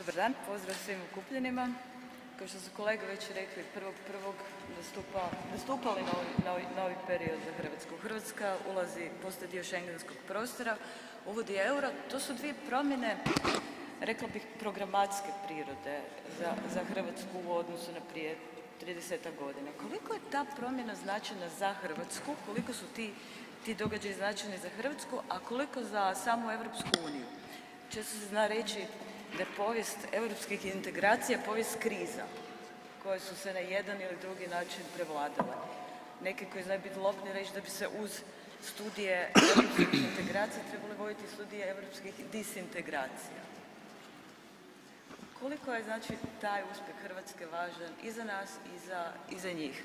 Dobar dan, pozdrav svim okupljenima. Kao što su kolege već rekli, 1.1. nastupali novi period za Hrvatsku. Hrvatska postaje dio šengenskog prostora, uvodi euro. To su dvije promjene, rekla bih, programatske prirode za Hrvatsku u odnosu na prije 30 godina. Koliko je ta promjena značajna za Hrvatsku, koliko su ti događaji značajni za Hrvatsku, a koliko za samu Europsku uniju? Često se zna reći da je povijest europskih integracija povijest kriza koje su se na jedan ili drugi način prevladale. Neki koji znaju biti lobni reći da bi se uz studije europskih integracija trebali voditi studije europskih disintegracija. Koliko je znači taj uspjeh Hrvatske važan i za nas i za njih?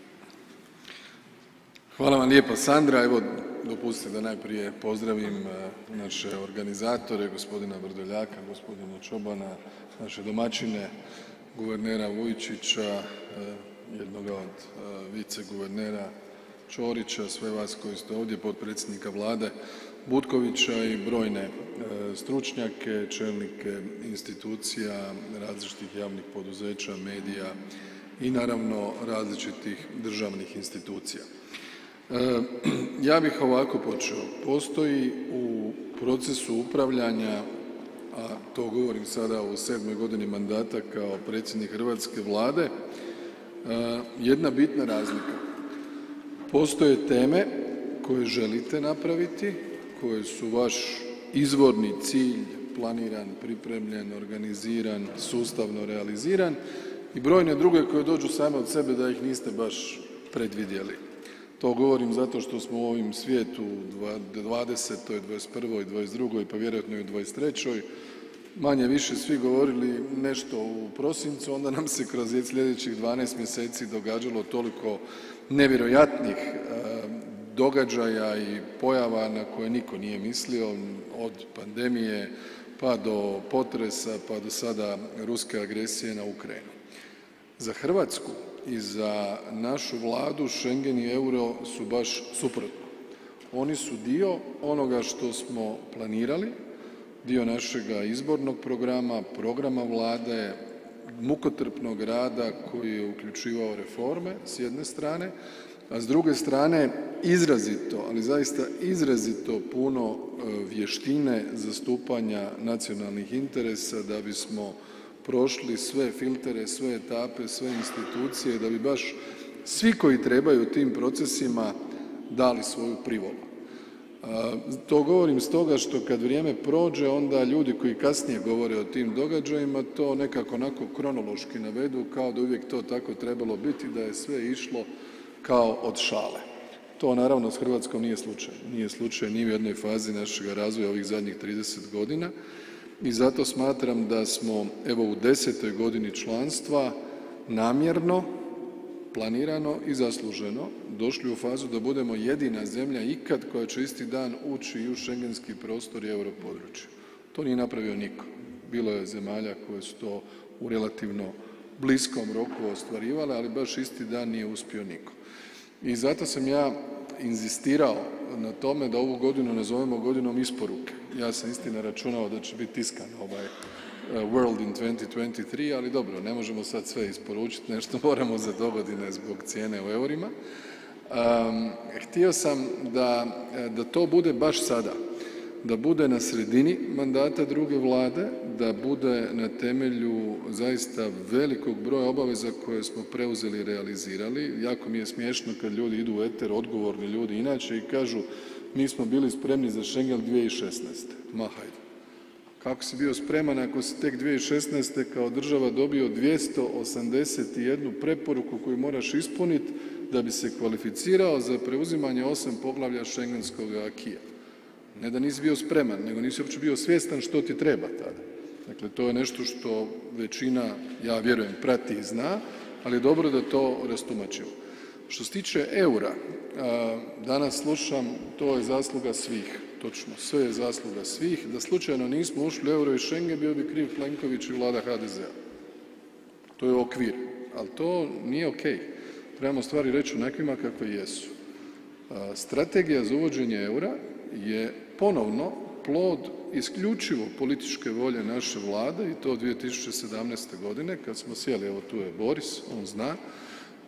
Hvala vam lijepa, Sandra. Evo, dopustite da najprije pozdravim naše organizatore, gospodina Vrdoljaka, gospodina Čobana, naše domaćine, guvernera Vujčića, jednoga od viceguvernera Ćorića, sve vas koji ste ovdje, potpredsjednika Vlade Butkovića i brojne stručnjake, čelnike institucija, različitih javnih poduzeća, medija i naravno različitih državnih institucija. Ja bih ovako počeo. Postoji u procesu upravljanja, a to govorim sada u 7. godini mandata kao predsjednik hrvatske Vlade, jedna bitna razlika. Postoje teme koje želite napraviti, koje su vaš izvorni cilj, planiran, pripremljen, organiziran, sustavno realiziran i brojne druge koje dođu same od sebe da ih niste baš predvidjeli. To govorim zato što smo u ovom svijetu u 20., 21., 22. pa vjerojatno i u 23. manje-više svi govorili nešto u prosincu, onda nam se kroz sljedećih 12 mjeseci događalo toliko nevjerojatnih događaja i pojava na koje niko nije mislio, od pandemije pa do potresa, pa do sada ruske agresije na Ukrajinu. Za Hrvatsku i za našu Vladu Schengen i euro su baš suprotno. Oni su dio onoga što smo planirali, dio našega izbornog programa, programa Vlade, mukotrpnog rada koji je uključivao reforme s jedne strane, a s druge strane izrazito, ali zaista izrazito puno vještine zastupanja nacionalnih interesa da bismo prošli sve filtere, sve etape, sve institucije, da bi baš svi koji trebaju u tim procesima dali svoju privolu. To govorim stoga što kad vrijeme prođe, onda ljudi koji kasnije govore o tim događajima to nekako onako kronološki navedu kao da uvijek to tako trebalo biti, da je sve išlo kao od šale. To naravno s Hrvatskom nije slučaj. Nije slučaj ni u jednoj fazi našega razvoja ovih zadnjih 30 godina. I zato smatram da smo evo u 10. godini članstva namjerno, planirano i zasluženo došli u fazu da budemo jedina zemlja ikad koja će isti dan ući i u šengenski prostor i europodručje. To nije napravio nitko. Bilo je zemalja koje su to u relativno bliskom roku ostvarivale, ali baš isti dan nije uspio nitko. I zato sam ja inzistirao na tome da ovu godinu nazovemo godinom isporuke. Ja sam istina računao da će biti tiskan ovaj World in 2023, ali dobro, ne možemo sad sve isporučiti, nešto moramo za dogodine zbog cijene u eurima. Htio sam da to bude baš sada, da bude na sredini mandata druge Vlade, da bude na temelju zaista velikog broja obaveza koje smo preuzeli i realizirali. Jako mi je smiješno kad ljudi idu u eter, odgovorni ljudi inače, i kažu mi smo bili spremni za Schengen 2016. Ma hajde. Kako si bio spreman ako si tek 2016. kao država dobio 281 preporuku koju moraš ispuniti da bi se kvalificirao za preuzimanje 8 poglavlja Schengenskog acquisa? Ne da nisi bio spreman, nego nisi uopće bio svjestan što ti treba tada. Dakle, to je nešto što većina, ja vjerujem, prati i zna, ali je dobro da to rastumačimo. Što se tiče eura, danas slušam, to je zasluga svih. Točno, sve je zasluga svih. Da slučajno nismo ušli u euro i Schengen, bio bi kriv Plenković i Vlada HDZ-a. To je okvir, ali to nije ok. Trebamo stvari reći onakvima kakve jesu. Strategija za uvođenje eura je ponovno plod isključivo političke volje naše vlade i to 2017. godine kad smo sjeli, evo tu je Boris, on zna,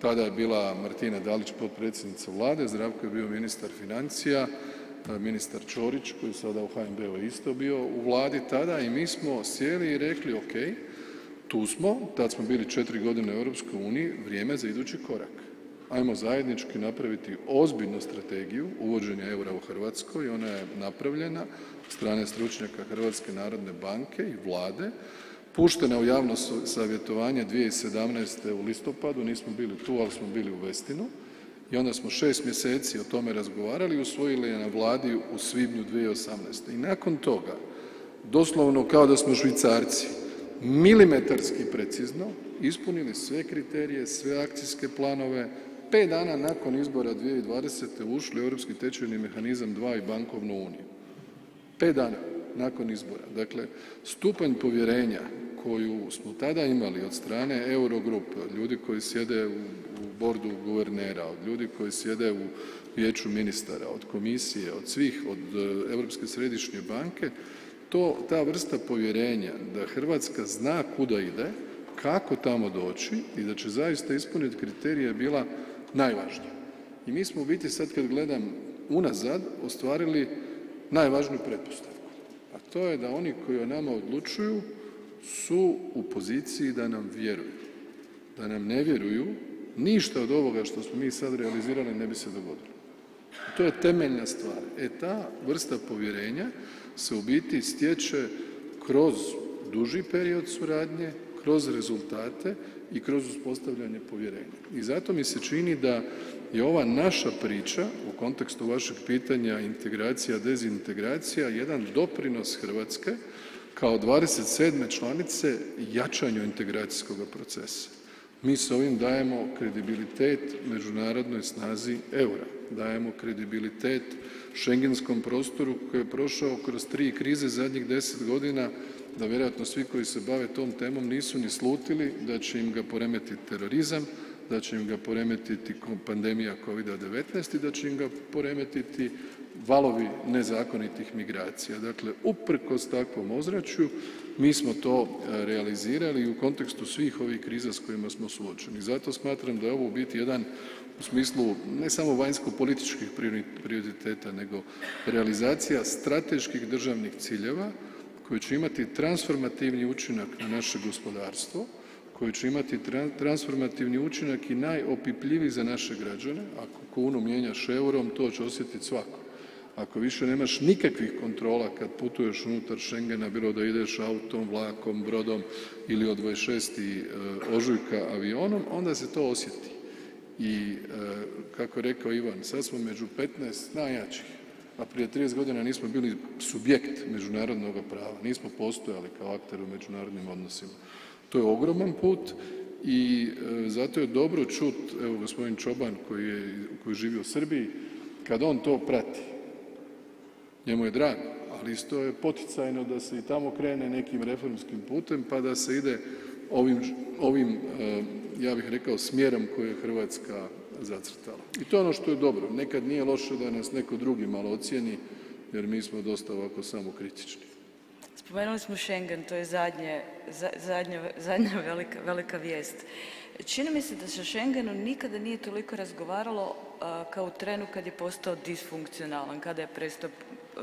tada je bila Martina Dalić potpredsjednica vlade, Zdravko je bio ministar financija, ministar Ćorić koji je sada u HNB-u isto bio u vladi tada i mi smo sjeli i rekli ok, tu smo, tad smo bili 4 godine u Europskoj uniji, vrijeme za idući korak. Ajmo zajednički napraviti ozbiljnu strategiju uvođenja eura u Hrvatskoj i ona je napravljena od strane stručnjaka Hrvatske narodne banke i vlade, puštena u javno savjetovanje 2017. u listopadu, nismo bili tu, ali smo bili u Westinu i onda smo 6 mjeseci o tome razgovarali i usvojili je na vladi u svibnju 2018. I nakon toga, doslovno kao da smo Švicarci, milimetarski precizno ispunili sve kriterije, sve akcijske planove, 5 dana nakon izbora 2020. ušli u Europski tečajni mehanizam 2 i bankovnu uniju. 5 dana nakon izbora. Dakle, stupanj povjerenja koju smo tada imali od strane Eurogrupe, od ljudi koji sjede u bordu guvernera, od ljudi koji sjede u vijeću ministara, od komisije, od svih, od Europske središnje banke, ta vrsta povjerenja da Hrvatska zna kuda ide, kako tamo doći i da će zaista ispuniti kriterije je bila najvažnija. I mi smo u biti sad kad gledam unazad ostvarili najvažniju pretpostavku, a to je da oni koji o nama odlučuju su u poziciji da nam vjeruju. Da nam ne vjeruju, ništa od ovoga što smo mi sad realizirali ne bi se dogodilo. To je temeljna stvar. Ta vrsta povjerenja se u biti stječe kroz duži period suradnje, kroz rezultate i kroz uspostavljanje povjerenja. I zato mi se čini da je ova naša priča u kontekstu vašeg pitanja integracija, dezintegracija jedan doprinos Hrvatske kao 27. članice jačanju integracijskog procesa. Mi s ovim dajemo kredibilitet međunarodnoj snazi eura, dajemo kredibilitet schengenskom prostoru koji je prošao kroz 3 krize zadnjih 10 godina, da vjerojatno svi koji se bave tom temom nisu ni slutili da će im ga poremetiti terorizam, da će im ga poremetiti pandemija COVID-19 i da će im ga poremetiti valovi nezakonitih migracija. Dakle, uprkos takvom ozračju, mi smo to realizirali i u kontekstu svih ovih kriza s kojima smo suočeni. Zato smatram da je ovo u biti jedan u smislu ne samo vanjsko-političkih prioriteta, nego realizacija strateških državnih ciljeva koji će imati transformativni učinak na naše gospodarstvo, koji će imati transformativni učinak i najopipljiviji za naše građane. Ako kunu mijenjaš eurom, to će osjetiti svako. Ako više nemaš nikakvih kontrola kad putuješ unutar Schengena, bilo da ideš autom, vlakom, brodom ili od 26. ožujka avionom, onda se to osjeti. I kako je rekao Ivan, sad smo među 15 najjačih, a prije 30 godina nismo bili subjekt međunarodnog prava, nismo postojali kao akter u međunarodnim odnosima. To je ogroman put i zato je dobro čuti, evo gospodin Čoban koji živi u Srbiji, kad on to prati, njemu je drago, ali isto je poticajno da se i tamo krene nekim reformskim putem pa da se ide ovim ja bih rekao smjerom koji je Hrvatska zacrtala. I to je ono što je dobro. Nekad nije loše da nas neko drugi malo ocijeni jer mi smo dosta ovako samokritični. Spomenuli smo Schengen, to je zadnja velika vijest. Čini mi se da se o Schengenu nikada nije toliko razgovaralo kao u trenu kad je postao disfunkcionalan, kada je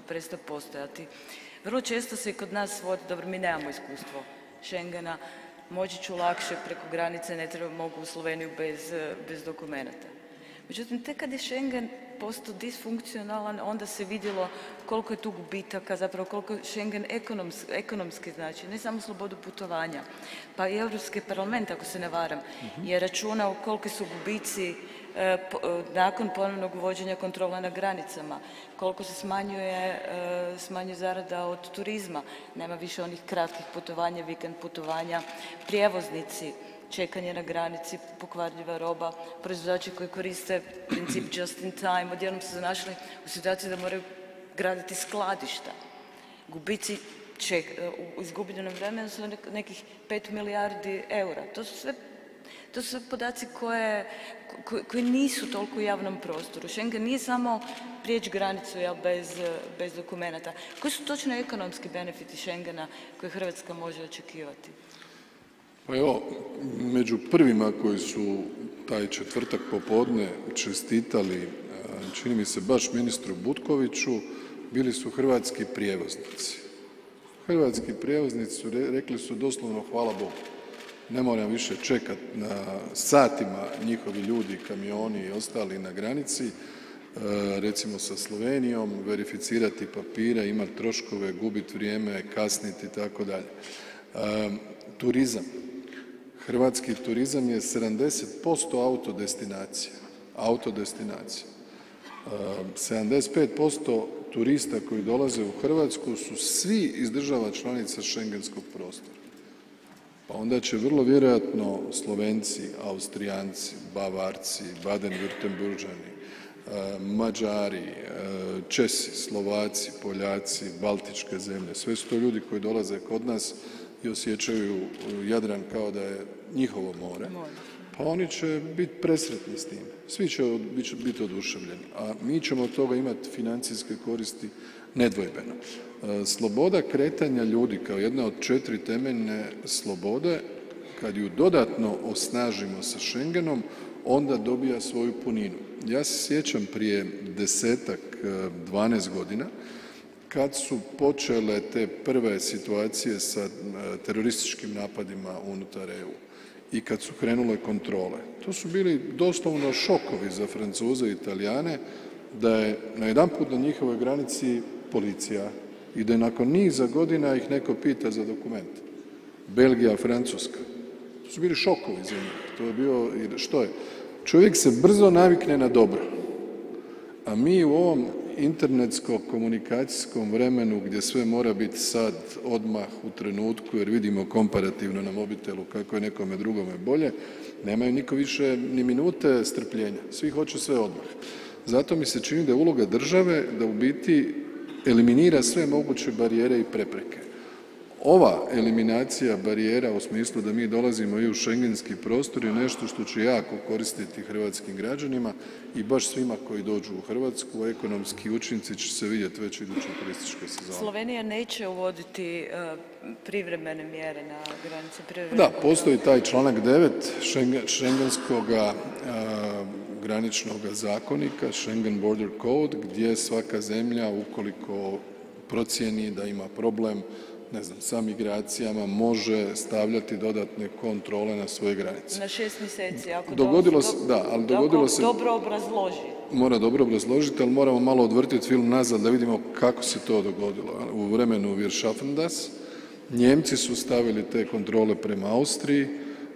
prestao postojati. Vrlo često se i kod nas vodi, dobro mi nemamo iskustvo Schengena, moći ću lakše preko granice, ne treba, mogu u Sloveniju bez dokumenata. Međutim, tek kad je Schengen postao disfunkcionalan, onda se vidjelo koliko je tu gubitaka, zapravo koliko Schengen ekonomski znači, ne samo slobodu putovanja. Pa i Europski parlament, ako se ne varam, je računao koliki su gubici nakon ponovnog uvođenja kontrola na granicama, koliko se smanjuje zarada od turizma, nema više onih kratkih putovanja, vikend putovanja, prijevoznici, čekanje na granici, pokvarljiva roba, proizvođači koji koriste princip just in time, odjednom su se našli u situaciji da moraju graditi skladišta. Gubici u izgubljenom vremenu su nekih 5 milijardi eura. To su sve To su podaci koji nisu toliko u javnom prostoru. Schengen nije samo prijeći granicu bez dokumenata. Koji su točno ekonomski benefiti Schengena koje Hrvatska može očekivati? Pa evo, među prvima koji su taj četvrtak popodne čestitali, čini mi se baš ministru Butkoviću, bili su hrvatski prijevoznici. Hrvatski prijevoznici rekli su doslovno hvala Bogu. Ne moram više čekati na satima njihovi ljudi, kamioni i ostali na granici, recimo sa Slovenijom, verificirati papire, imati troškove, gubiti vrijeme, kasniti i tako dalje. Turizam. Hrvatski turizam je 70% autodestinacija. 75% turista koji dolaze u Hrvatsku su svi iz država članica Schengenskog prostora. Pa onda će vrlo vjerojatno Slovenci, Austrijanci, Bavarci, Baden-Württemberđani, Mađari, Česi, Slovaci, Poljaci, Baltičke zemlje, sve su to ljudi koji dolaze kod nas i osjećaju Jadran kao da je njihovo more, pa oni će biti presretni s tim. Svi će biti oduševljeni, a mi ćemo od toga imati financijske koristi nedvojbeno. Sloboda kretanja ljudi kao jedna od 4 temeljne slobode, kad ju dodatno osnažimo sa Schengenom, onda dobija svoju puninu. Ja se sjećam prije 10-ak, 12 godina, kad su počele te prve situacije sa terorističkim napadima unutar EU i kad su krenule kontrole. To su bili doslovno šokovi za Francuze i Talijane da je najedanput na njihovoj granici policija i da je nakon niza godina ih neko pita za dokument. Belgija, Francuska. To su bili šokovi za njih. To je bio, što je? Čovjek se brzo navikne na dobro. A mi u ovom internetsko-komunikacijskom vremenu gdje sve mora biti sad, odmah, u trenutku, jer vidimo komparativno na mobitelu kako je nekome drugome bolje, nemaju niko više ni minute strpljenja. Svi hoće sve odmah. Zato mi se čini da je uloga države da u biti eliminira sve moguće barijere i prepreke. Ova eliminacija barijera u smislu da mi dolazimo i u schengenski prostor je nešto što će jako koristiti hrvatskim građanima i baš svima koji dođu u Hrvatsku, a ekonomski učinci će se vidjeti već iduće turističke sezone. Slovenija neće uvoditi privremene mjere na granici. Da, postoji taj članak 9 šengenskoga graničnog zakonika, Schengen Border Code, gdje svaka zemlja ukoliko procijeni da ima problem, ne znam, sa migracijama, može stavljati dodatne kontrole na svoje granice. Na 6 mjeseci, ako dogodilo se, dobro obrazloži. Mora dobro obrazložiti, ali moramo malo odvrtiti film nazad da vidimo kako se to dogodilo. U vremenu Wir schaffen das, Njemci su stavili te kontrole prema Austriji,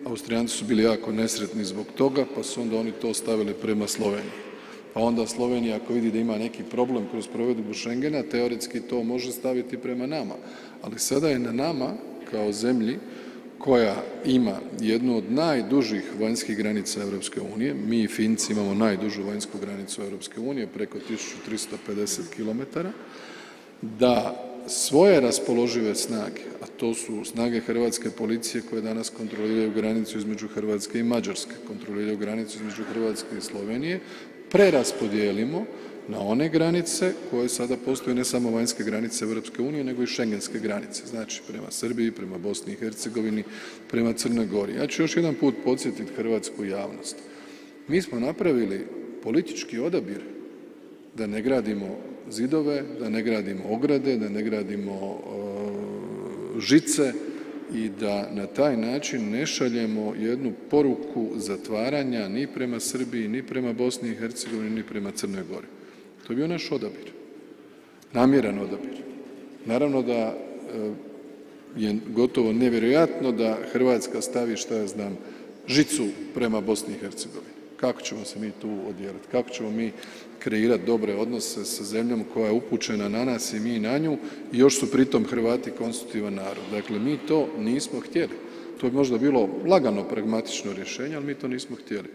Austrijanci su bili jako nesretni zbog toga, pa su onda oni to stavili prema Sloveniji. Pa onda Slovenija ako vidi da ima neki problem kroz provedbu Schengena, teoretski to može staviti prema nama. Ali sada je na nama, kao zemlji koja ima jednu od najdužih vanjskih granica Europske unije, mi i Finci imamo najdužu vanjsku granicu Europske unije, preko 1350 km, da svoje raspoložive snage, a to su snage hrvatske policije koje danas kontroliraju granicu između Hrvatske i Mađarske, kontroliraju granicu između Hrvatske i Slovenije, preraspodijelimo na one granice koje sada postoje ne samo vanjske granice Europske unije, nego i schengenske granice, znači prema Srbiji, prema Bosni i Hercegovini, prema Crnoj Gori. Ja ću još jedan put podsjetiti hrvatsku javnost. Mi smo napravili politički odabir da ne gradimo zidove, da ne gradimo ograde, da ne gradimo žice i da na taj način ne šaljemo jednu poruku zatvaranja ni prema Srbiji, ni prema Bosni i Hercegovini, ni prema Crnoj Gori. To je bio naš odabir, namjeran odabir. Naravno da je gotovo nevjerojatno da Hrvatska stavi, šta ja znam, žicu prema Bosni i Hercegovini. Kako ćemo se mi tu odijeliti? Kako ćemo mi kreirati dobre odnose sa zemljom koja je upućena na nas i mi na nju i još su pritom Hrvati konstitutivan narod. Dakle, mi to nismo htjeli. To bi možda bilo lagano pragmatično rješenje, ali mi to nismo htjeli.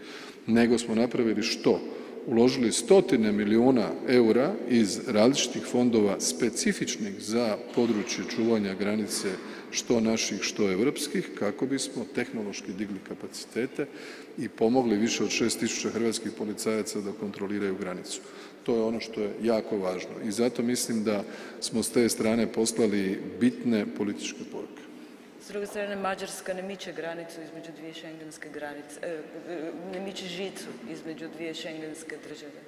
Nego smo napravili što? Uložili stotine milijuna eura iz različitih fondova specifičnih za područje čuvanja granice što naših, što europskih, kako bismo tehnološki digli kapacitete i pomogli više od 6.000 hrvatskih policajaca da kontroliraju granicu. To je ono što je jako važno i zato mislim da smo s te strane poslali bitne političke poruke. S druge strane, Mađarska ne miče granicu između dvije šengenske granice, ne miče žicu između dvije šengenske države.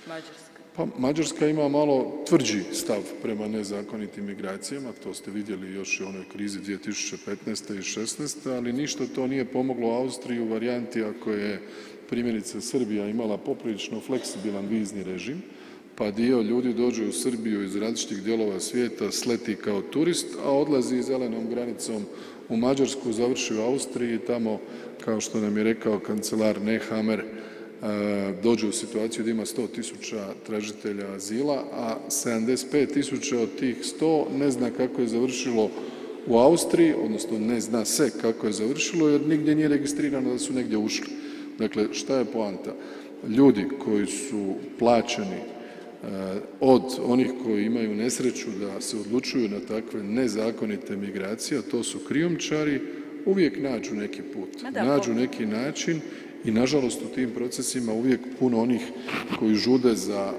Mađarska. Pa Mađarska ima malo tvrđi stav prema nezakonitim migracijama, to ste vidjeli još i u onoj krizi 2015. i 2016. ali ništa to nije pomoglo Austriji u varijanti ako je primjerice Srbija imala poprilično fleksibilan vizni režim, pa dio ljudi dođe u Srbiju iz različitih dijelova svijeta, sleti kao turist, a odlazi zelenom granicom u Mađarsku, završi u Austriji i tamo, kao što nam je rekao kancelar Nehammer, dođe u situaciju da ima 100.000 tražitelja azila, a 75.000 od tih 100 ne zna kako je završilo u Austriji, odnosno ne zna se kako je završilo jer nigdje nije registrirano da su negdje ušli. Dakle, šta je poanta? Ljudi koji su plaćeni od onih koji imaju nesreću da se odlučuju na takve nezakonite migracije, a to su krijumčari, uvijek nađu neki put, nađu neki način i nažalost u tim procesima uvijek puno onih koji žude za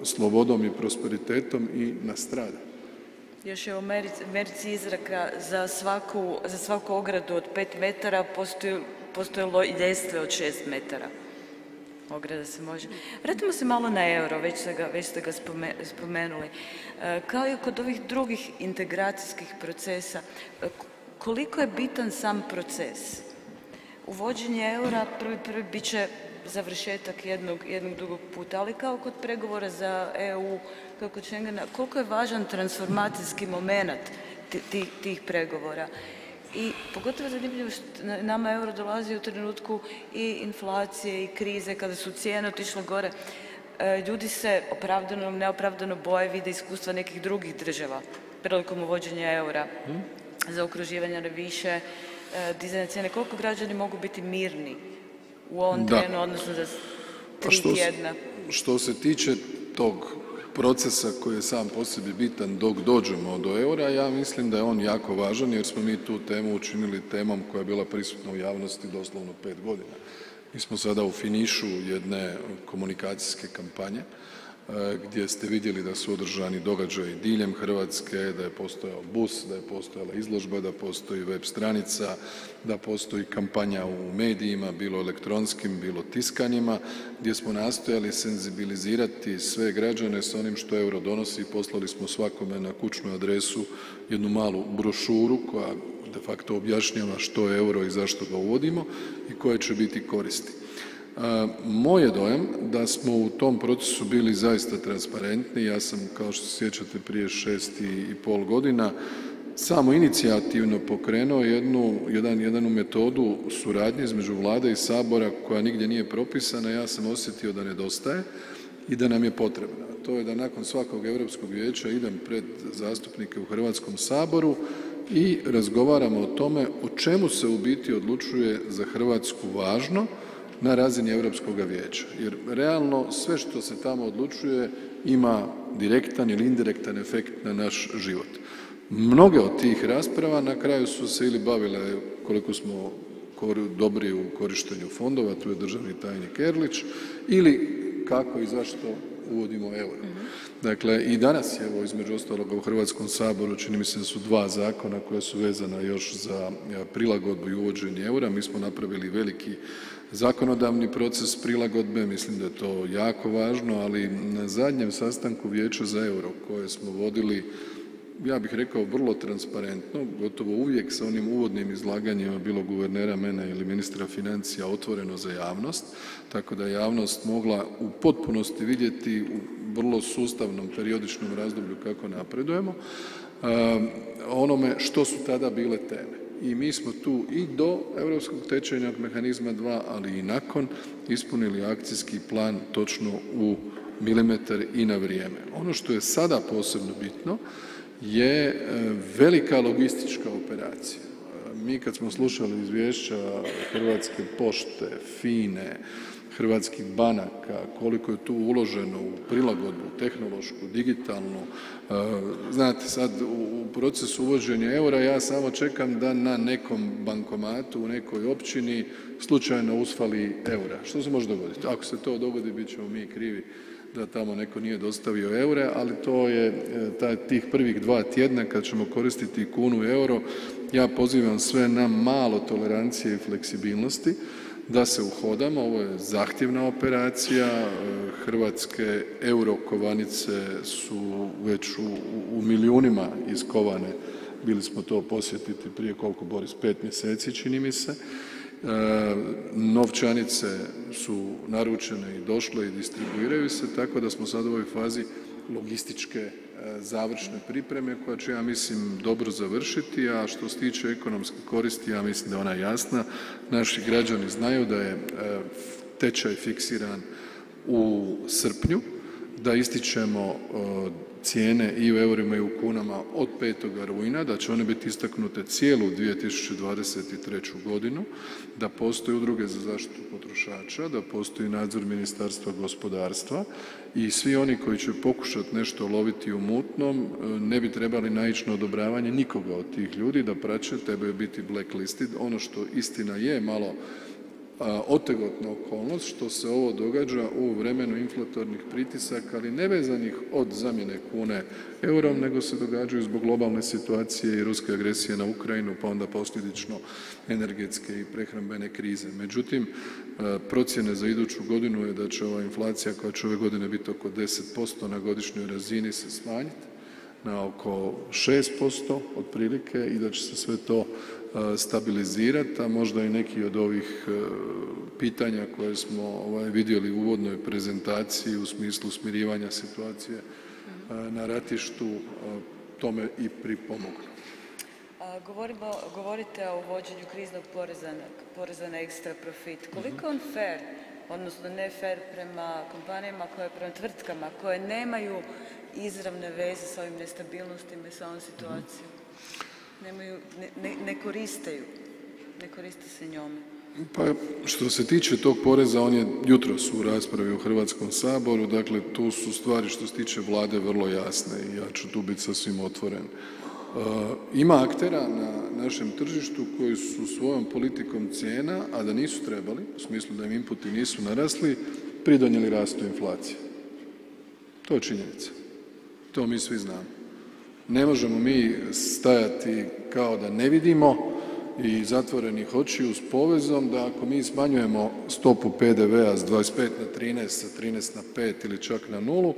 slobodom i prosperitetom i nastrada. Još je u Americi izreka za svaku ogradu od 5 metara postojalo i ljestve od 6 metara. Ograda se može. Vratimo se malo na euro, već ste ga spomenuli. Kao i kod ovih drugih integracijskih procesa, koliko je bitan sam proces? Uvođenje eura prvi bit će završetak jednog dugog puta, ali kao kod pregovora za EU, kao kod Schengena, koliko je važan transformacijski moment tih pregovora? I pogotovo zanimljivo što nama euro dolazi u trenutku i inflacije i krize, kada su cijene otišle gore. Ljudi se opravdano ili neopravdano boje, vide iskustva nekih drugih država prilikom uvođenja eura, zaokruživanja na više, dizanja cijene. Koliko građani mogu biti mirni u ovom trenu, odnosno za 3 tjedna? Što se tiče tog procesa koji je sam po sebi bitan dok dođemo do eura, ja mislim da je on jako važan jer smo mi tu temu učinili temom koja je bila prisutna u javnosti doslovno 5 godina. Mi smo sada u finišu jedne komunikacijske kampanje gdje ste vidjeli da su održani događaji diljem Hrvatske, da je postojao bus, da je postojala izložba, da postoji web stranica, da postoji kampanja u medijima, bilo elektronskim, bilo tiskanjima, gdje smo nastojali senzibilizirati sve građane s onim što euro donosi. Poslali smo svakome na kućnu adresu jednu malu brošuru koja de facto objašnjava što je euro i zašto ga uvodimo i koje će biti koristi. Moj je dojam da smo u tom procesu bili zaista transparentni. Ja sam, kao što se sjećate, prije 6,5 godina samo inicijativno pokrenuo jednu metodu suradnje između Vlade i Sabora koja nigdje nije propisana. Ja sam osjetio da nedostaje i da nam je potrebna. To je da nakon svakog Europskog vijeća idem pred zastupnike u Hrvatskom saboru i razgovaramo o tome o čemu se u biti odlučuje za Hrvatsku važno na razini Europskog vijeća. Jer realno sve što se tamo odlučuje ima direktan ili indirektan efekt na naš život. Mnoge od tih rasprava na kraju su se ili bavile koliko smo dobri u korištenju fondova, tu je državni tajnik Erlić, ili kako i zašto uvodimo euro. Dakle, i danas je evo između ostaloga u Hrvatskom saboru, čini mi se da su 2 zakona koja su vezana još za prilagodbu i uvođenje eura. Mi smo napravili veliki zakonodavni proces prilagodbe, mislim da je to jako važno, ali na zadnjem sastanku Vijeća za euro koje smo vodili, ja bih rekao vrlo transparentno, gotovo uvijek sa onim uvodnim izlaganjima bilo guvernera, mene ili ministra financija otvoreno za javnost, tako da je javnost mogla u potpunosti vidjeti u vrlo sustavnom periodičnom razdoblju kako napredujemo, onome što su tada bile teme. I mi smo tu i do Europskog tečajnog mehanizma 2, ali i nakon ispunili akcijski plan točno u milimetar i na vrijeme. Ono što je sada posebno bitno je velika logistička operacija. Mi kad smo slušali izvješća Hrvatske pošte, FINA-e, hrvatskih banaka, koliko je tu uloženo u prilagodbu tehnološku, digitalnu. Znate, sad u procesu uvođenja eura ja samo čekam da na nekom bankomatu u nekoj općini slučajno usfali eura. Što se može dogoditi? Ako se to dogodi, bit ćemo mi krivi da tamo neko nije dostavio eure, ali to je tih prvih 2 tjedna kad ćemo koristiti kunu i euro, ja pozivam sve na malo tolerancije i fleksibilnosti, da se uhodamo. Ovo je zahtjevna operacija, hrvatske euro kovanice su već u milijunima iskovane, bili smo to posjetiti prije koliko, Boris, 5 mjeseci čini mi se. Novčanice su naručene i došle i distribuiraju se, tako da smo sad u ovoj fazi logističke završne pripreme koja će, ja mislim, dobro završiti, a što se tiče ekonomske koristi, ja mislim da je ona jasna. Naši građani znaju da je tečaj fiksiran u srpnju, da ističemo cijene i u eurima i u kunama od 5. rujna, da će one biti istaknute cijelu 2023. godinu, da postoje udruge za zaštitu potrošača, da postoji nadzor Ministarstva gospodarstva i svi oni koji će pokušati nešto loviti u mutnom ne bi trebali naići na odobravanje nikoga od tih ljudi, dapače, trebaju biti blacklisted. Ono što istina je malo otegotna okolnost što se ovo događa u vremenu inflatornih pritisaka, ali ne vezanih od zamjene kune eurom, nego se događaju zbog globalne situacije i ruske agresije na Ukrajinu, pa onda posljedično energetske i prehrambene krize. Međutim, procjene za iduću godinu je da će ova inflacija koja će ove godine biti oko 10% na godišnjoj razini se smanjiti na oko 6% otprilike i da će se sve to stabilizirati, a možda i neki od ovih pitanja koje smo vidjeli u uvodnoj prezentaciji u smislu smirivanja situacije na ratištu tome i pripomognu. Govorite o uvođenju kriznog poreza na ekstra profit. Koliko je on fair, odnosno ne fair prema kompanijama, prema tvrtkama koje nemaju izravne veze s ovim nestabilnostima i s ovom situacijom? Ne koriste se njome. Pa što se tiče tog poreza, on je jutros u raspravi u Hrvatskom saboru, dakle tu su stvari što se tiče vlade vrlo jasne i ja ću tu biti sasvim otvoren. Ima aktera na našem tržištu koji su svojom politikom cijena, a da nisu trebali, u smislu da im inputi nisu narasli, pridonijeli rastu inflacije. To je činjenica. To mi svi znamo. Ne možemo mi stajati kao da ne vidimo i zatvorenih očiju s povezom da ako mi smanjujemo stopu PDV-a s 25 na 13, sa 13 na 5 ili čak na 0,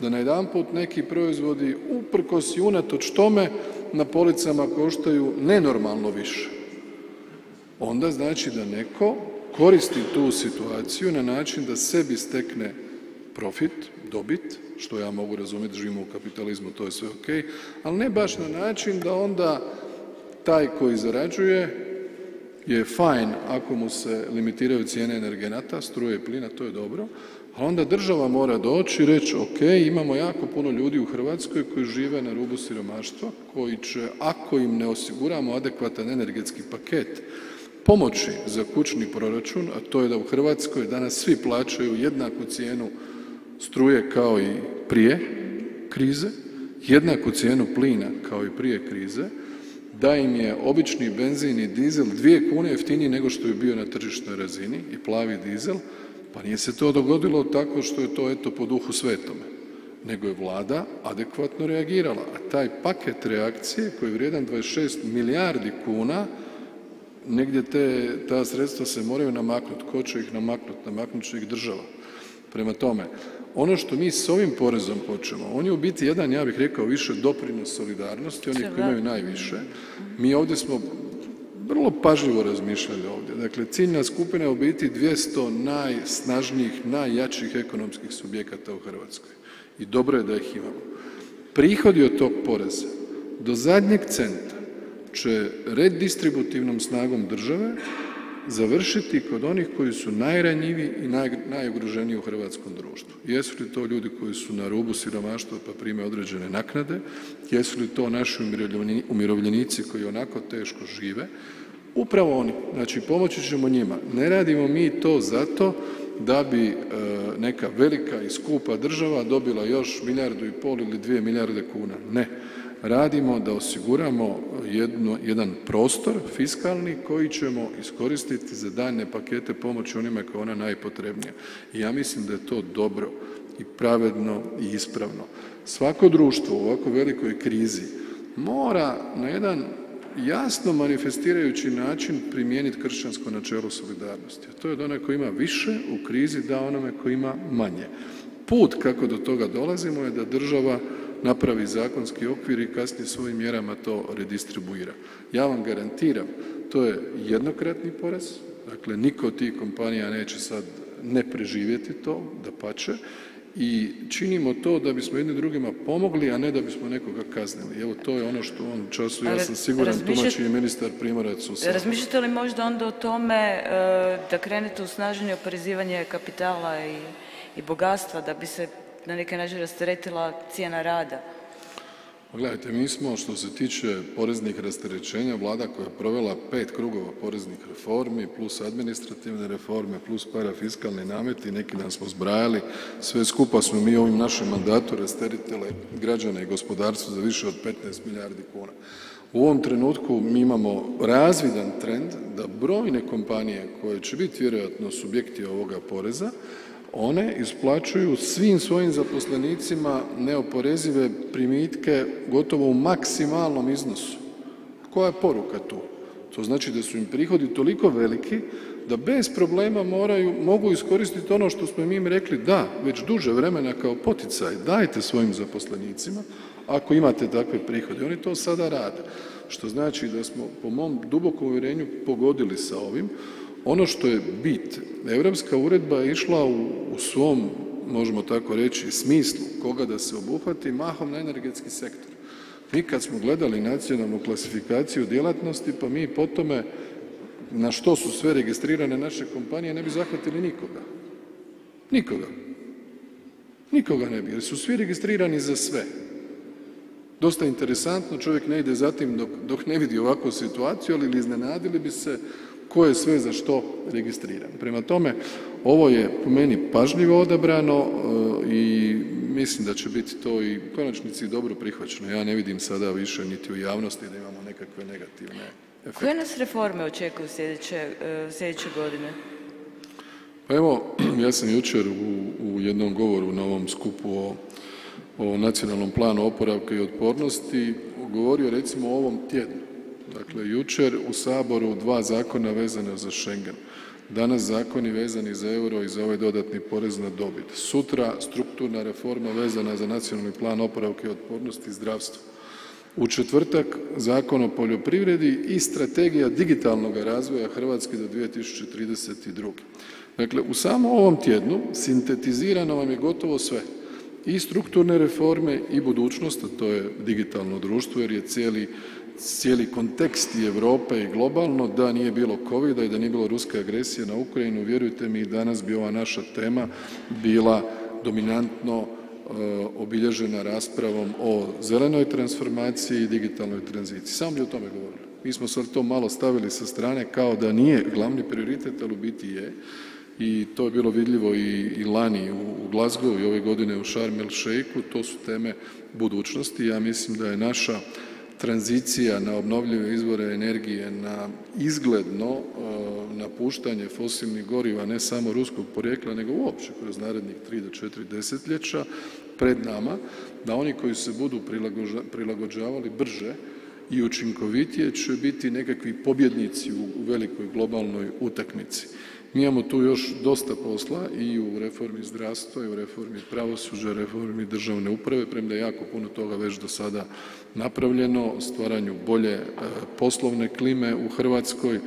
da najedanput neki proizvodi uprkos i unatoč tome na policama koštaju nenormalno više. Onda znači da neko koristi tu situaciju na način da sebi stekne profit, dobit, što ja mogu razumjeti, živimo u kapitalizmu, to je sve ok, ali ne baš na način da onda taj koji zarađuje je fajn ako mu se limitiraju cijene energenata, struje i plina, to je dobro, a onda država mora doći i reći ok, imamo jako puno ljudi u Hrvatskoj koji žive na rubu siromaštva, koji će, ako im ne osiguramo adekvatan energetski paket, pomoći za kućni proračun, a to je da u Hrvatskoj danas svi plaćaju jednaku cijenu struje kao i prije krize, jednaku cijenu plina kao i prije krize, da im je obični benzin i dizel 2 kune jeftiniji nego što je bio na tržišnoj razini i plavi dizel, pa nije se to dogodilo tako što je to eto po duhu svetome, nego je vlada adekvatno reagirala, a taj paket reakcije koji je vrijedan 26 milijardi kuna, negdje ta sredstva se moraju namaknuti. Ko će ih namaknuti? Namaknut će ih država. Prema tome, ono što mi s ovim porezom hoćemo, on je u biti jedan, ja bih rekao, više doprinos solidarnosti, onih koji imaju najviše. Mi ovdje smo vrlo pažljivo razmišljali ovdje. Dakle, ciljna skupina je u biti 200 najsnažnijih, najjačih ekonomskih subjekata u Hrvatskoj. I dobro je da ih imamo. Prihodi od tog poreza do zadnjeg centa će redistributivnom snagom države završiti kod onih koji su najranjiviji i najugroženiji u hrvatskom društvu. Jesu li to ljudi koji su na rubu siromaštva pa prime određene naknade, jesu li to naši umirovljenici koji onako teško žive, upravo oni, znači pomoći ćemo njima. Ne radimo mi to zato da bi neka velika i skupa država dobila još 1,5 milijardu ili 2 milijarde kuna. Ne. Radimo da osiguramo jedan prostor fiskalni koji ćemo iskoristiti za daljnje pakete pomoći onima koja je ona najpotrebnija. I ja mislim da je to dobro i pravedno i ispravno. Svako društvo u ovako velikoj krizi mora na jedan jasno manifestirajući način primijeniti kršćansko načelo solidarnosti. A to je da onaj koji ima više u krizi da onome koji ima manje. Put kako do toga dolazimo je da država napravi zakonski okvir i kasnije svojim mjerama to redistribuira. Ja vam garantiram, to je jednokratni porez, dakle niko od tih kompanija neće sad ne preživjeti to, dapače, i činimo to da bismo jedni drugima pomogli, a ne da bismo nekoga kaznili. Evo to je ono što u ovom času, ja sam siguran, tumači i ministar Primorac u Saboru. Razmišljate li možda onda o tome da krenete u snaženje oporezivanje kapitala i bogatstva da bi se na neki način rasteretila cijena rada? Gledajte, mi smo što se tiče poreznih rasterećenja Vlada koja je provela 5 krugova poreznih reformi plus administrativne reforme plus parafiskalni nameti, neki dan smo zbrajali, sve skupa smo mi u ovim našem mandatu rasteretili građane i gospodarstvo za više od 15 milijardi kuna. U ovom trenutku mi imamo razvidan trend da brojne kompanije koje će biti vjerojatno subjekti ovoga poreza, one isplaćuju svim svojim zaposlenicima neoporezive primitke gotovo u maksimalnom iznosu. Koja je poruka tu? To znači da su im prihodi toliko veliki da bez problema mogu iskoristiti ono što smo im rekli da, već duže vremena kao poticaj, dajte svojim zaposlenicima ako imate takve prihode. Oni to sada rade, što znači da smo po mom dubokom uvjerenju pogodili sa ovim. Ono što je bit, Europska uredba je išla u svom, možemo tako reći, smislu koga da se obuhvati mahom na energetski sektor. Mi kad smo gledali nacionalnu klasifikaciju djelatnosti, pa mi po tome na što su sve registrirane naše kompanije ne bi zahvatili nikoga. Nikoga. Nikoga ne bi, jer su svi registrirani za sve. Dosta interesantno, čovjek ne ide za tim dok ne vidi ovakvu situaciju, ali iznenadili bi se ko je sve za što registriran. Prema tome, ovo je po meni pažljivo odabrano i mislim da će biti to i u konačnici dobro prihvaćeno. Ja ne vidim sada više niti u javnosti da imamo nekakve negativne efekte. Koje nas reforme očekuju sljedeće godine? Pa evo, ja sam jučer u jednom govoru na ovom skupu o nacionalnom planu oporavka i otpornosti govorio recimo o ovom tjednu. Dakle, jučer u Saboru 2 zakona vezana za Schengen. Danas zakoni vezani za euro i za ovaj dodatni porez na dobit. Sutra strukturna reforma vezana za nacionalni plan oporavka i otpornosti i zdravstva. U četvrtak Zakon o poljoprivredi i strategija digitalnog razvoja Hrvatske do 2032. Dakle, u samo ovom tjednu sintetizirano vam je gotovo sve. I strukturne reforme i budućnost, a to je digitalno društvo jer je cijeli kontekst i Europe i globalno, da nije bilo covida i da nije bilo ruske agresije na Ukrajinu, vjerujte mi danas bi ova naša tema bila dominantno obilježena raspravom o zelenoj transformaciji i digitalnoj tranziciji. Samo bi o tome govorili. Mi smo sad to malo stavili sa strane kao da nije glavni prioritet, ali u biti je. I to je bilo vidljivo i lani u Glasgowu i ove godine u Sharm el Sheikhu, to su teme budućnosti. Ja mislim da je naša tranzicija na obnovljive izvore energije, na izgledno napuštanje fosilnih goriva, ne samo ruskog porijekla, nego uopće kroz narednih 3 do 4 desetljeća pred nama, da oni koji se budu prilagođavali brže i učinkovitije će biti nekakvi pobjednici u velikoj globalnoj utakmici. Mi imamo tu još dosta posla i u reformi zdravstva i u reformi pravosuđa, reformi državne uprave, premda je jako puno toga već do sada napravljeno, stvaranju bolje poslovne klime u Hrvatskoj,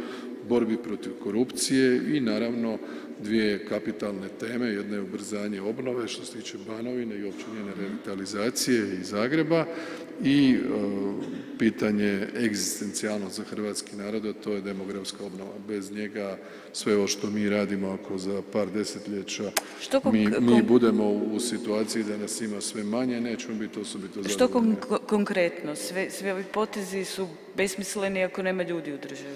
borbi protiv korupcije i naravno 2 kapitalne teme. Jedna je ubrzanje obnove što se tiče Banovine i opće njene revitalizacije i Zagreba i pitanje egzistencijalno za hrvatski narod, a to je demografska obnova. Bez njega sve ovo što mi radimo ako za par desetljeća mi budemo u situaciji da nas ima sve manje, nećemo biti osobito zadovoljni. Što konkretno? Svi ovi potezi su besmisleni ako nema ljudi u državi.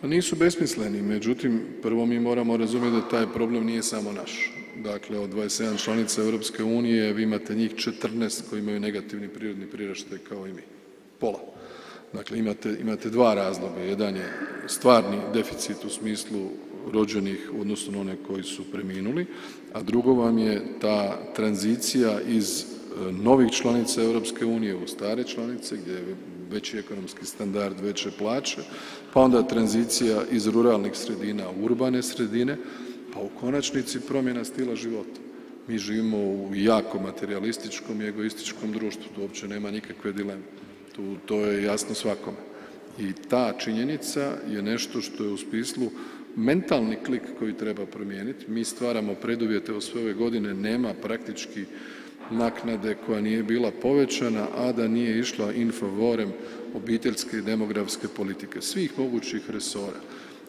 Nisu besmisleni, međutim, prvo mi moramo razumjeti da taj problem nije samo naš. Dakle, od 27 članica Europske unije vi imate njih 14 koji imaju negativni prirodni priraštaj kao i mi. Pola. Dakle, imate dva razloga. Jedan je stvarni deficit u smislu rođenih u odnosu na one koji su preminuli, a drugo vam je ta tranzicija iz novih članica Europske unije u stare članice gdje je veći ekonomski standard, veće plaće, pa onda tranzicija iz ruralnih sredina u urbane sredine, pa u konačnici promjena stila života. Mi živimo u jako materijalističkom i egoističkom društvu, tu uopće nema nikakve dileme. To je jasno svakome. I ta činjenica je nešto što je u smislu mentalni klik koji treba promijeniti. Mi stvaramo preduvjete u sve ove godine, nema praktički naknade koja nije bila povećana, a da nije išla in favorem obiteljske i demografske politike svih mogućih resora.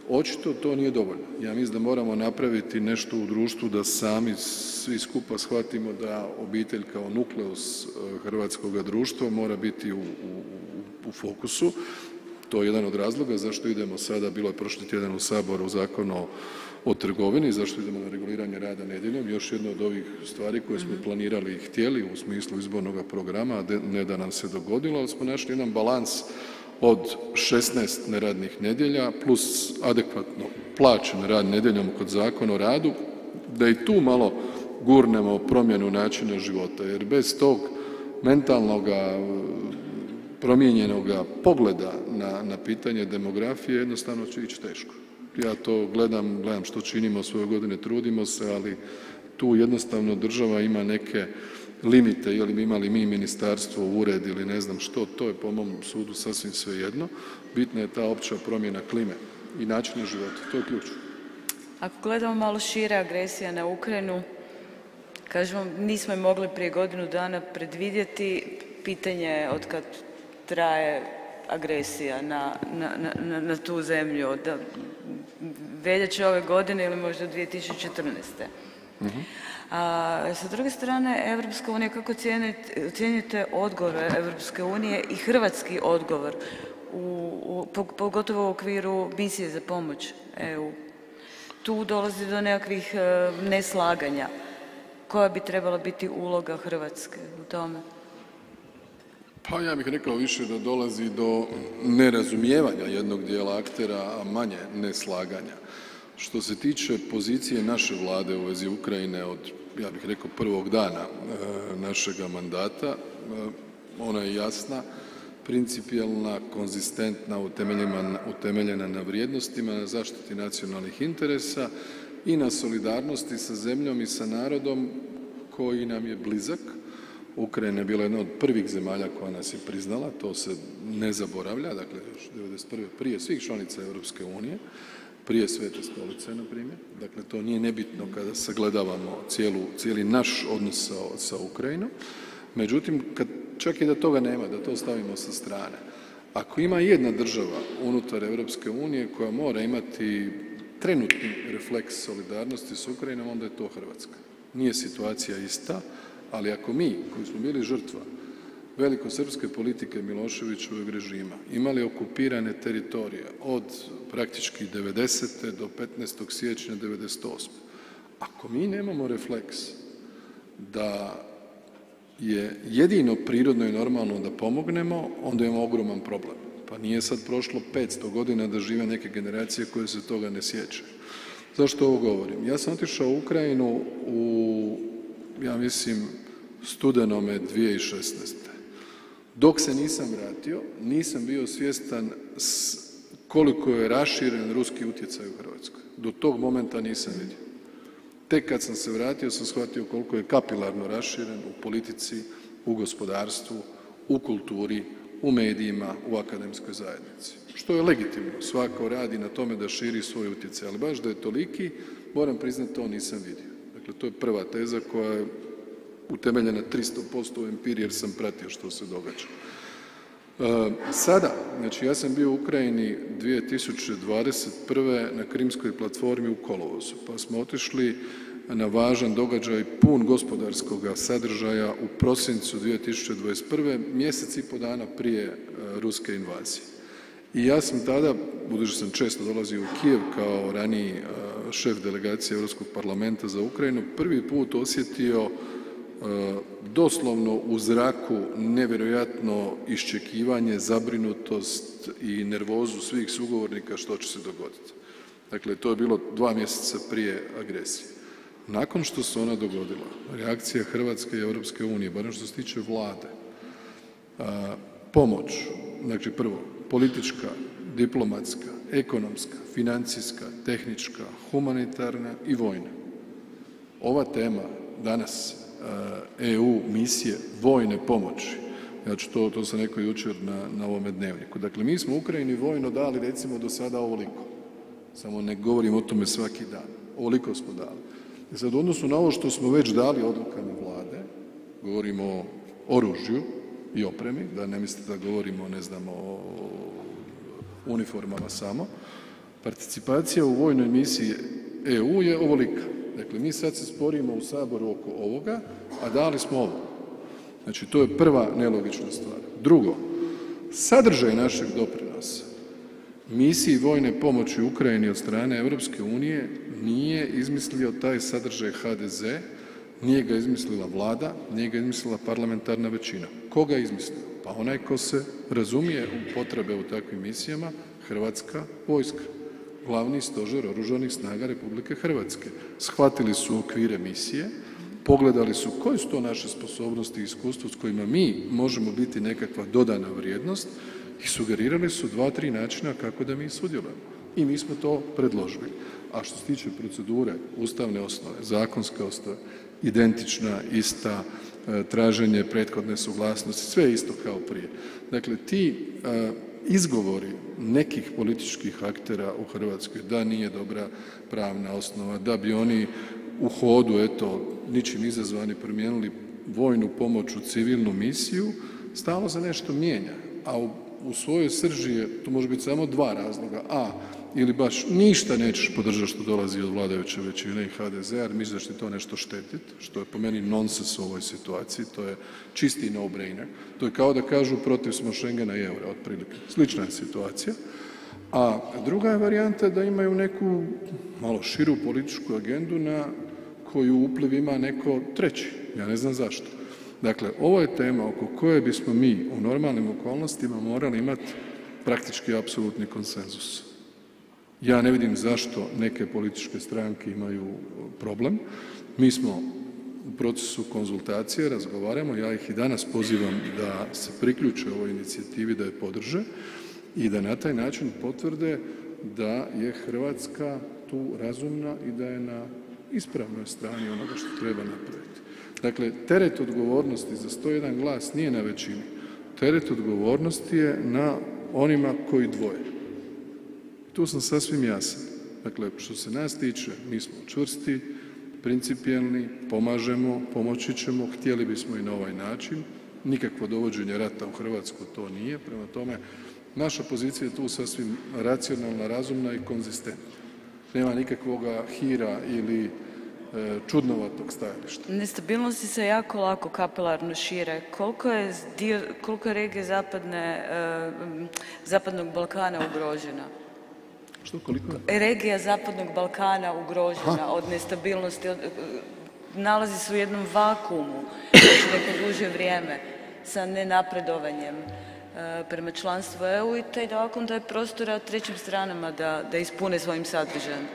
Očito to nije dovoljno. Ja mislim da moramo napraviti nešto u društvu da sami svi skupa shvatimo da obitelj kao nukleus hrvatskoga društva mora biti u fokusu. To je jedan od razloga zašto idemo sada, bilo je prošli tjedan u Saboru Zakon o trgovini, zašto idemo na reguliranje rada nedjeljom, još jedna od ovih stvari koje smo planirali i htjeli u smislu izbornog programa, a ne da nam se dogodilo, ali smo našli jedan balans od 16 neradnih nedjelja plus adekvatno plaćen rad nedjeljom kod Zakona o radu, da i tu malo gurnemo promjenu načina života, jer bez tog mentalnoga promijenjenoga pogleda na pitanje demografije jednostavno će ići teško. Ja to gledam što činimo sve ove godine, trudimo se, ali tu jednostavno država ima neke limite, je li imali mi ministarstvo, ured ili ne znam što, to je po mom sudu sasvim svejedno. Bitna je ta opća promjena klime i načina života, to je ključ. Ako gledamo malo šire, agresija na Ukrajinu, kažemo nismo je mogli prije godinu dana predvidjeti, pitanje je od kad traje agresija na tu zemlju, od veljače ove godine ili možda 2014. A sa druge strane, Europska unija, kako ocjenjujete odgovor Europske unije i hrvatski odgovor, pogotovo u okviru misije za pomoć EU? Tu dolazi do nekakvih neslaganja. Koja bi trebala biti uloga Hrvatske u tome? Pa ja bih rekao više da dolazi do nerazumijevanja jednog dijela aktera, a manje neslaganja. Što se tiče pozicije naše vlade u vezi Ukrajine od, ja bih rekao, prvog dana našega mandata, ona je jasna, principijelna, konzistentna, utemeljena na vrijednostima, na zaštiti nacionalnih interesa i na solidarnosti sa zemljom i sa narodom koji nam je blizak. Ukrajina je bila jedna od prvih zemalja koja nas je priznala, to se ne zaboravlja, dakle još 1991. prije svih članica Europske unije, prije Svete stolice, na primjer. Dakle, to nije nebitno kada sagledavamo cijeli naš odnos sa Ukrajinom. Međutim, čak i da toga nema, da to stavimo sa strane. Ako ima jedna država unutar Europske unije koja mora imati trenutni refleks solidarnosti s Ukrajinom, onda je to Hrvatska. Nije situacija ista, ali ako mi, koji smo bili žrtva velikosrpske politike Miloševićevog režima, imali okupirane teritorije od praktički 90. do 15. siječnja 98. Ako mi nemamo refleks da je jedino prirodno i normalno da pomognemo, onda imamo ogroman problem. Pa nije sad prošlo 500 godina da žive neke generacije koje se toga ne sjećaju. Zašto ovo govorim? Ja sam otišao u Ukrajinu ja mislim, studenome 2016. Dok se nisam vratio, nisam bio svjestan koliko je raširen ruski utjecaj u Hrvatskoj. Do tog momenta nisam vidio. Tek kad sam se vratio sam shvatio koliko je kapilarno raširen u politici, u gospodarstvu, u kulturi, u medijima, u akademskoj zajednici. Što je legitimno, svako radi na tome da širi svoj utjecaj, ali baš da je toliki, moram priznati, to nisam vidio. Dakle, to je prva teza koja je utemeljena 300% u empiriji jer sam pratio što se događa. Sada, znači ja sam bio u Ukrajini 2021. na Krimskoj platformi u kolovozu, pa smo otišli na važan događaj pun gospodarskog sadržaja u prosincu 2021. mjesec i pol dana prije ruske invazije. I ja sam tada, budući da sam često dolazio u Kijev kao raniji šef delegacije Europskog parlamenta za Ukrajinu, prvi put osjetio doslovno u zraku nevjerojatno iščekivanje, zabrinutost i nervozu svih sugovornika što će se dogoditi. Dakle, to je bilo 2 mjeseca prije agresije. Nakon što se ona dogodila, reakcija Hrvatske i Europske unije, barem što se tiče vlade, pomoć, znači prvo, politička, diplomatska, ekonomska, financijska, tehnička, humanitarna i vojna. Ova tema danas EU misije vojne pomoći, znači to sam rekao jučer na ovome dnevniku. Dakle, mi smo Ukrajini vojno dali recimo do sada ovoliko, samo ne govorim o tome svaki dan, ovoliko smo dali. I sad u odnosu na ovo što smo već dali odlukama vlade, govorimo o oružju i opremi, da ne mislite da govorimo, ne znam, o uniformama samo, participacija u vojnoj misiji EU je ovolika. Dakle, mi sad se sporimo u Saboru oko ovoga, a dali smo ovo. Znači, to je prva nelogična stvar. Drugo, sadržaj našeg doprinosa misiji vojne pomoći Ukrajini od strane Europske unije nije izmislio taj sadržaj HDZ, nije ga izmislila Vlada, nije ga izmislila parlamentarna većina. Ko ga je izmislio? Pa onaj ko se razumije u potrebe u takvim misijama, Hrvatska vojska, glavni stožer Oružanih snaga Republike Hrvatske. Shvatili su okvire misije, pogledali su koje su to naše sposobnosti i iskustvo s kojima mi možemo biti nekakva dodana vrijednost i sugerirali su 2-3 načina kako da mi sudjelujemo. I mi smo to predložili. A što se tiče procedure, ustavne osnove, zakonske osnove, identična, ista, traženje prethodne suglasnosti, sve je isto kao prije. Dakle, ti izgovori nekih političkih aktera u Hrvatskoj da nije dobra pravna osnova, da bi oni u hodu, eto, ničim izazvani promijenili vojnu pomoć u civilnu misiju, stalno se nešto mijenja, a u svojoj srži je, tu može biti samo 2 razloga. A, ili baš ništa nećeš podržati što dolazi od vladajuće većine i HDZ-a, jer misliš da će ti to nešto štetiti, što je po meni nonsens u ovoj situaciji, to je čisti no-brainer. To je kao da kažu protiv smo Schengena i eura, otprilike. Slična je situacija. A druga je varijanta da imaju neku malo širu političku agendu na koju upliv ima neko treći. Ja ne znam zašto. Dakle, ovo je tema oko koje bismo mi u normalnim okolnostima morali imati praktički apsolutni konsenzus. Ja ne vidim zašto neke političke stranke imaju problem. Mi smo u procesu konzultacije, razgovaramo, ja ih i danas pozivam da se priključe ovoj inicijativi, da je podrže i da na taj način potvrde da je Hrvatska tu razumna i da je na ispravnoj strani onoga što treba napraviti. Dakle, teret odgovornosti za 101 glas nije na većini. Teret odgovornosti je na onima koji dvoje. Tu sam sasvim jasan. Dakle, što se nas tiče, mi smo čvrsti, principijelni, pomažemo, pomoći ćemo, htjeli bismo i na ovaj način. Nikakvo dovođenje rata u Hrvatsku to nije. Prema tome, naša pozicija je tu sasvim racionalna, razumna i konzistentna. Nema nikakvoga hira ili čudnovatog stajališta. Nestabilnosti se jako lako kapilarno šire. Koliko je regija Zapadnog Balkana ugrožena? Što, koliko? Regija Zapadnog Balkana ugrožena od nestabilnosti, nalazi se u jednom vakuumu već neko duže vrijeme sa nenapredovanjem prema članstvu EU i taj vakuum daje prostora trećim stranama da ispune svojim sadržajem.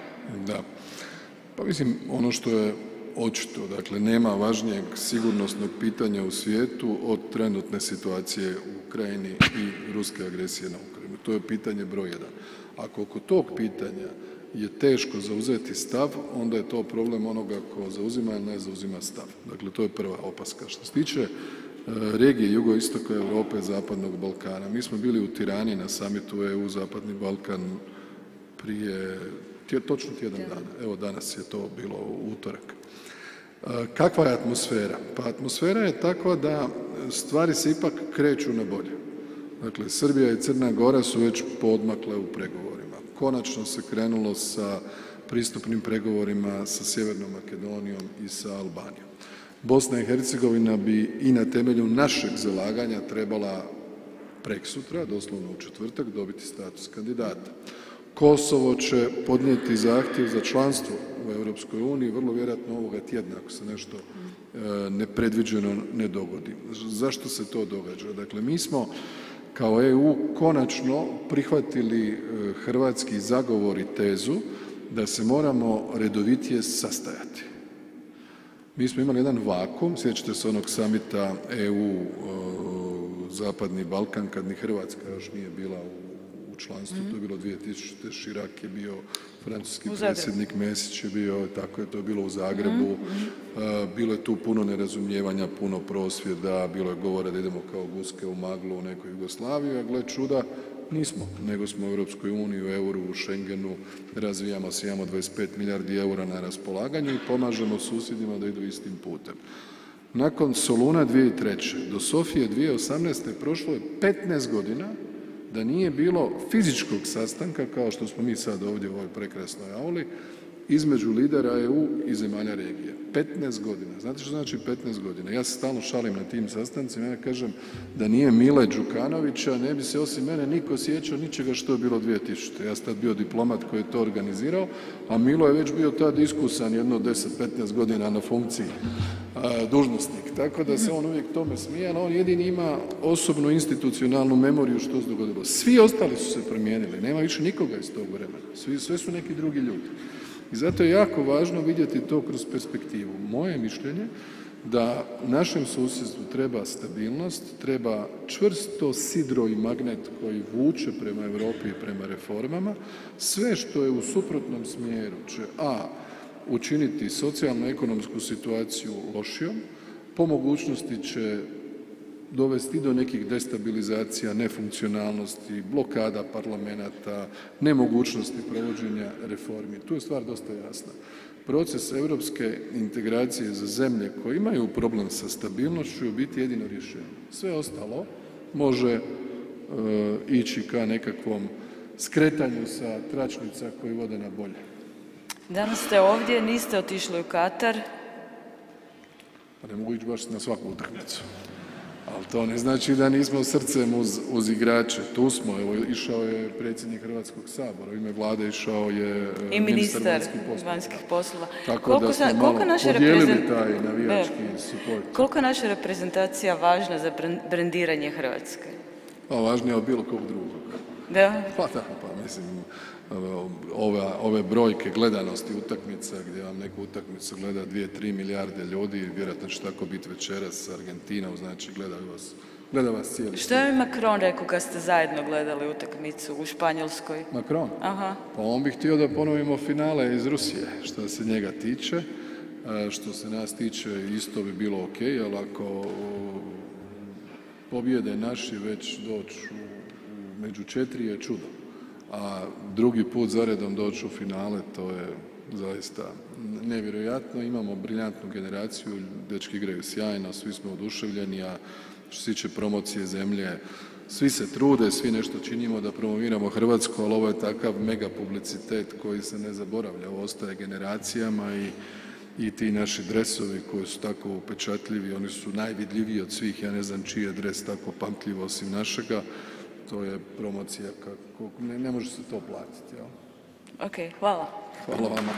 Da. Pa mislim, ono što je očito, dakle, nema važnijeg sigurnosnog pitanja u svijetu od trenutne situacije u Ukrajini i ruske agresije na Ukrajinu. To je pitanje broj 1. Ako oko tog pitanja je teško zauzeti stav, onda je to problem onoga ko zauzima ili ne zauzima stav. Dakle, to je prva opaska. Što se tiče regije jugoistoka Europe, Zapadnog Balkana, mi smo bili u Tirani na samitu EU Zapadni Balkan prije točno tjedan dana. Evo, danas je to bilo u utorak. Kakva je atmosfera? Pa atmosfera je takva da stvari se ipak kreću na bolje. Dakle, Srbija i Crna Gora su već poodmakle u pregovorima. Konačno se krenulo sa pristupnim pregovorima sa Sjevernom Makedonijom i sa Albanijom. Bosna i Hercegovina bi i na temelju našeg zalaganja trebala preksutra, doslovno u četvrtak, dobiti status kandidata. Kosovo će podnijeti zahtjev za članstvo u Europskoj uniji vrlo vjerojatno ovoga tjedna ako se nešto nepredviđeno ne dogodi. Zašto se to događa? Dakle, mi smo kao EU konačno prihvatili hrvatski zagovor i tezu da se moramo redovitije sastajati. Mi smo imali jedan vakuum, sjećate se onog samita EU Zapadni Balkan kad ni Hrvatska još nije bila u članstvu, to je bilo 2000. Širak je bio, francuski predsjednik Mesić je bio, tako je to bilo u Zagrebu, bilo je tu puno nerazumijevanja, puno prosvjeda, bilo je govora da idemo kao guske u maglu u neku Jugoslaviju, a gle čuda, nismo, nego smo u Europskoj uniji, u euru, u Schengenu, razvijamo se, imamo 25 milijardi eura na raspolaganju i pomažemo susjedima da idu istim putem. Nakon Soluna 2003. do Sofije 2018. prošlo je 15 godina da nije bilo fizičkog sastanka, kao što smo mi sad ovdje u ovoj prekrasnoj auli, između lidera EU i zemalja regije. 15 godina. Znate što znači 15 godina? Ja se stalno šalim na tim sastancima, ja kažem da nije Mile Đukanovića, ne bi se osim mene niko sjećao ničega što je bilo 2000. Ja sam tad bio diplomat koji je to organizirao, a Milo je već bio tad iskusan jedno 10-15 godina na funkciji dužnosnik. Tako da se on uvijek tome smije, ali on jedini ima osobnu institucionalnu memoriju što se dogodilo. Svi ostali su se promijenili, nema više nikoga iz tog vremena. Sve su neki drugi ljudi. I zato je jako važno vidjeti to kroz perspektivu. Moje mišljenje da našem susjedstvu treba stabilnost, treba čvrsto sidro i magnet koji vuče prema Europi i prema reformama. Sve što je u suprotnom smjeru će učiniti socijalno-ekonomsku situaciju lošijom, po mogućnosti će dovesti do nekih destabilizacija, nefunkcionalnosti, blokada parlamenata, nemogućnosti provođenja reformi. Tu je stvar dosta jasna. Proces europske integracije za zemlje koje imaju problem sa stabilnošću je u biti jedino rješenje. Sve ostalo može ići ka nekakvom skretanju sa tračnica koji vode na bolje. Danas ste ovdje, niste otišli u Katar. Pa ne mogu ići baš na svaku utakmicu. Ali to ne znači da nismo srcem uz igrače. Tu smo, evo išao je predsjednik Hrvatskog sabora, u ime vlade išao je i ministar vanjskih poslova. Tako da smo malo podijelili taj navijački suport. Koliko je naša reprezentacija važna za brendiranje Hrvatske? Važnija od bilo kog drugog. Da? Pa mislim, ove brojke gledanosti utakmica gdje vam neku utakmicu gleda 2-3 milijarde ljudi, vjerojatno će tako biti večeras s Argentinom, znači gleda vas cijeli svijet. Što je Macron rekao kad ste zajedno gledali utakmicu u Španjolskoj? Macron? Aha. Pa on bi htio da ponovimo finale iz Rusije, što se njega tiče. Što se nas tiče isto bi bilo ok, ali ako pobjede naši već doći među 4 je čudo. A drugi put zaredom doći u finale, to je zaista nevjerojatno. Imamo briljantnu generaciju, dečki igraju sjajno, svi smo oduševljeni, a što se tiče promocije zemlje, svi se trude, svi nešto činimo da promoviramo Hrvatsku, ali ovo je takav mega publicitet koji se ne zaboravlja, ovo ostaje generacijama i ti naši dresovi koji su tako upečatljivi, oni su najvidljiviji od svih, ja ne znam čiji je dres tako pamtljiv osim našega. To je promocija kako ne može se to platiti. Jel? Ok, hvala. Hvala vama.